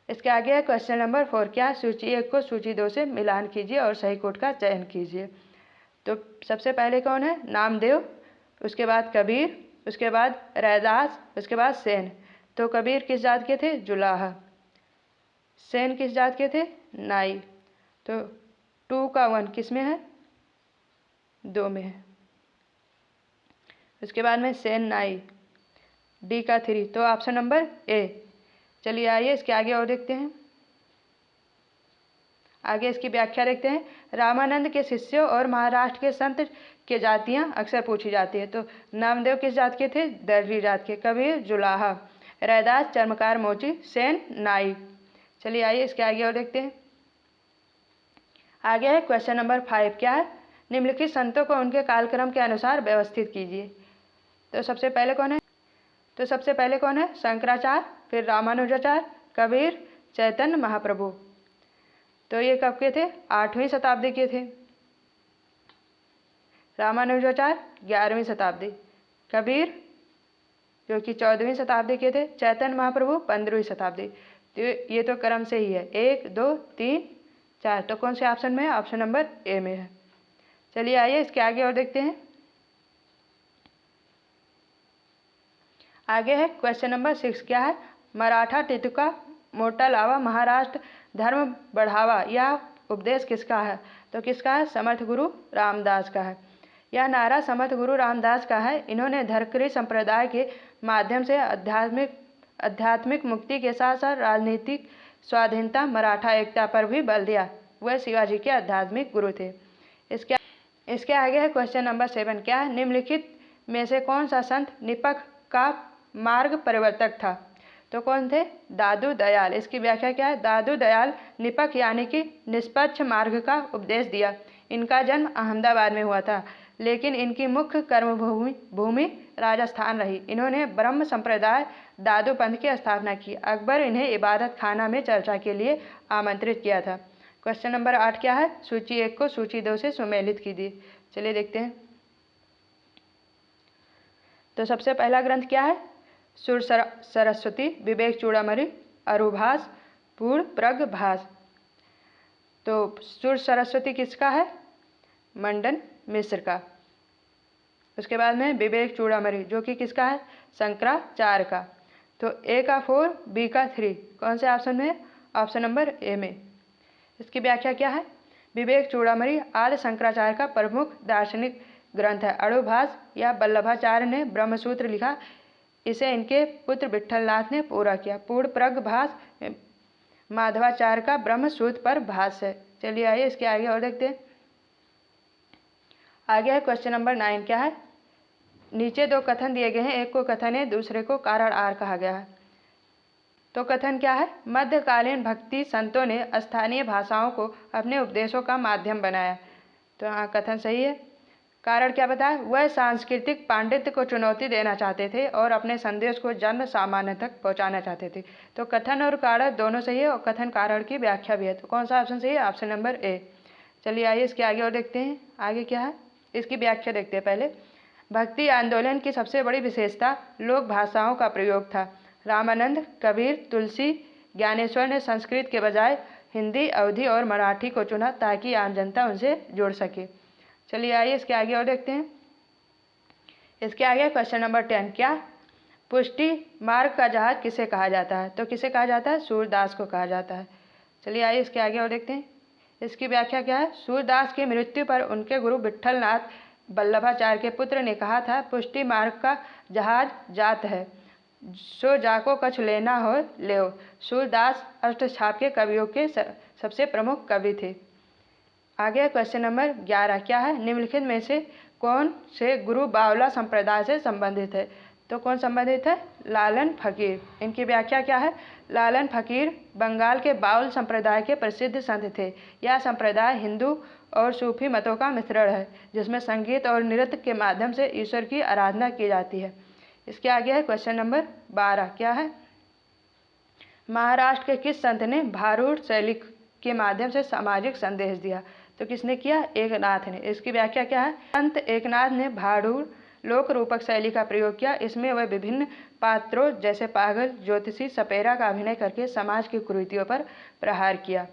इसके आगे है क्वेश्चन नंबर 4। क्या? सूची 1 को सूची 2 से मिलान कीजिए और सही कोट का चयन कीजिए। तो सबसे पहले कौन है? नामदेव, उसके बाद कबीर, उसके बाद रैदास, उसके बाद सेन। तो कबीर किस जात के थे? जुलाहा। सेन किस जात के थे? नाई। तो 2 का 1 किस में है? 2 में है। उसके बाद में सेन नाई, डी का 3। तो ऑप्शन नंबर ए। चलिए आइए इसके आगे और देखते हैं। आगे इसकी व्याख्या देखते हैं। रामानंद के शिष्यों और महाराष्ट्र के संत के जातियां अक्सर पूछी जाती है। तो नामदेव किस जात के थे? दर्जी जात के। कबीर जुलाहा, रैदास चर्मकार मोची, सेन नाई। चलिए आइए इसके आगे और देखते हैं। आगे है क्वेश्चन नंबर 5। क्या है? निम्नलिखित संतों को उनके कालक्रम के अनुसार व्यवस्थित कीजिए। तो सबसे पहले कौन है? शंकराचार्य, फिर रामानुजाचार्य, कबीर, चैतन्य महाप्रभु। तो ये कब के थे? 8वीं शताब्दी के थे। रामानुजाचार्य 11वीं शताब्दी, कबीर जो कि 14वीं शताब्दी के थे, चैतन्य महाप्रभु 15वीं शताब्दी। तो ये तो क्रम से ही है, 1 2 3 4। तो कौन से ऑप्शन में है? ऑप्शन नंबर ए में है। चलिए आइए इसके आगे और देखते हैं। आगे है क्वेश्चन नंबर 6। क्या है? मराठा टिटुका मोटा लावा महाराष्ट्र धर्म बढ़ावा, यह उपदेश किसका है? तो किसका है? समर्थ गुरु रामदास का है। यह नारा समर्थ गुरु रामदास का है। इन्होंने धरकरी संप्रदाय के माध्यम से आध्यात्मिक मुक्ति के साथ साथ राजनीतिक स्वाधीनता, मराठा एकता पर भी बल दिया। वह शिवाजी के आध्यात्मिक गुरु थे। इसके आगे है क्वेश्चन नंबर 7। क्या है? निम्नलिखित में से कौन सा संत निपक का मार्ग परिवर्तक था? तो कौन थे? दादू दयाल। इसकी व्याख्या क्या है? दादू दयाल निपक यानी कि निष्पक्ष मार्ग का उपदेश दिया। इनका जन्म अहमदाबाद में हुआ था, लेकिन इनकी मुख्य कर्मभूमि राजस्थान रही। इन्होंने ब्रह्म संप्रदाय दादू पंथ की स्थापना की। अकबर इन्हें इबादत खाना में चर्चा के लिए आमंत्रित किया था। क्वेश्चन नंबर 8 क्या है? सूची 1 को सूची 2 से सुमेलित कीजिए। चलिए देखते हैं। तो सबसे पहला ग्रंथ क्या है? सुर सरस्वती, विवेक चूड़ामणि, अरुभास, पूर्ण प्रगभास। तो सुर सरस्वती किसका है? मंडन मिश्र का। उसके बाद में विवेक चूड़ामणि जो कि किसका है? शंकराचार्य का। तो ए का 4, बी का 3, कौन से ऑप्शन में? ऑप्शन नंबर ए में। इसकी व्याख्या क्या है? विवेक चूड़ामणि आदि शंकराचार्य का प्रमुख दार्शनिक ग्रंथ है। अरुभास या वल्लभाचार्य ने ब्रह्मसूत्र लिखा, इसे इनके पुत्र विठलनाथ ने पूरा किया। पूर्ण प्रगभास माधवाचार्य का ब्रह्मसूत्र पर भाष्य है। चलिए आइए इसके आगे और देखते हैं। आगे है क्वेश्चन नंबर 9। क्या है? नीचे 2 कथन दिए गए हैं, एक को कथन है, दूसरे को कारण आर कहा गया है। तो कथन क्या है? मध्यकालीन भक्ति संतों ने स्थानीय भाषाओं को अपने उपदेशों का माध्यम बनाया। तो हाँ, कथन सही है। कारण क्या बताया? वह सांस्कृतिक पांडित्य को चुनौती देना चाहते थे और अपने संदेश को जन सामान्य तक पहुंचाना चाहते थे। तो कथन और कारण दोनों सही है और कथन कारण की व्याख्या भी है। तो कौन सा ऑप्शन सही है? Option number A. चलिए आइए इसके आगे और देखते हैं। आगे क्या है इसकी व्याख्या देखते हैं। पहले, भक्ति आंदोलन की सबसे बड़ी विशेषता लोक भाषाओं का प्रयोग था। रामानंद, कबीर, तुलसी, ज्ञानेश्वर ने संस्कृत के बजाय हिंदी, अवधी और मराठी को चुना ताकि आम जनता उनसे जुड़ सके। चलिए आइए इसके आगे और देखते हैं। इसके आगे क्वेश्चन नंबर 10। क्या पुष्टि मार्ग का जहाज किसे कहा जाता है? तो किसे कहा जाता है? सूरदास को कहा जाता है। चलिए आइए इसके आगे और देखते हैं। इसकी व्याख्या क्या है? सूरदास की मृत्यु पर उनके गुरु विठलनाथ वल्लभाचार्य के पुत्र ने कहा था, पुष्टि मार्ग का जहाज जात है, सो जाको कछ लेना हो लेओ। सूरदास अष्टछाप के कवियों के सबसे प्रमुख कवि थे। आगे क्वेश्चन नंबर 11। क्या है? निम्नलिखित में से कौन से गुरु बावला संप्रदाय से संबंधित है? तो कौन संबंधित है? लालन फकीर। इनकी व्याख्या क्या है? लालन फकीर बंगाल के बाउल संप्रदाय के प्रसिद्ध संत थे। यह संप्रदाय हिंदू और सूफी मतों का मिश्रण है, जिसमें संगीत और नृत्य के माध्यम से ईश्वर की आराधना की जाती है। इसके आगे है क्वेश्चन नंबर 12। क्या है? महाराष्ट्र के किस संत ने भारूड शैली के माध्यम से सामाजिक संदेश दिया? तो किसने किया? एकनाथ ने। इसकी व्याख्या क्या है? संत एकनाथ ने भारूड लोक रूपक शैली का प्रयोग किया। इसमें वह विभिन्न पात्रों जैसे पागल, ज्योतिषी, सपेरा का अभिनय करके समाज की कुरीतियों पर प्रहार किया।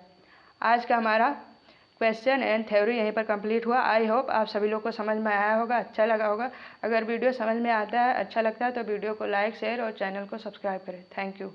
आज का हमारा क्वेश्चन एंड थ्योरी यहीं पर कंप्लीट हुआ। आई होप आप सभी लोग को समझ में आया होगा, अच्छा लगा होगा। अगर वीडियो समझ में आता है, अच्छा लगता है तो वीडियो को लाइक, शेयर और चैनल को सब्सक्राइब करें। Thank you.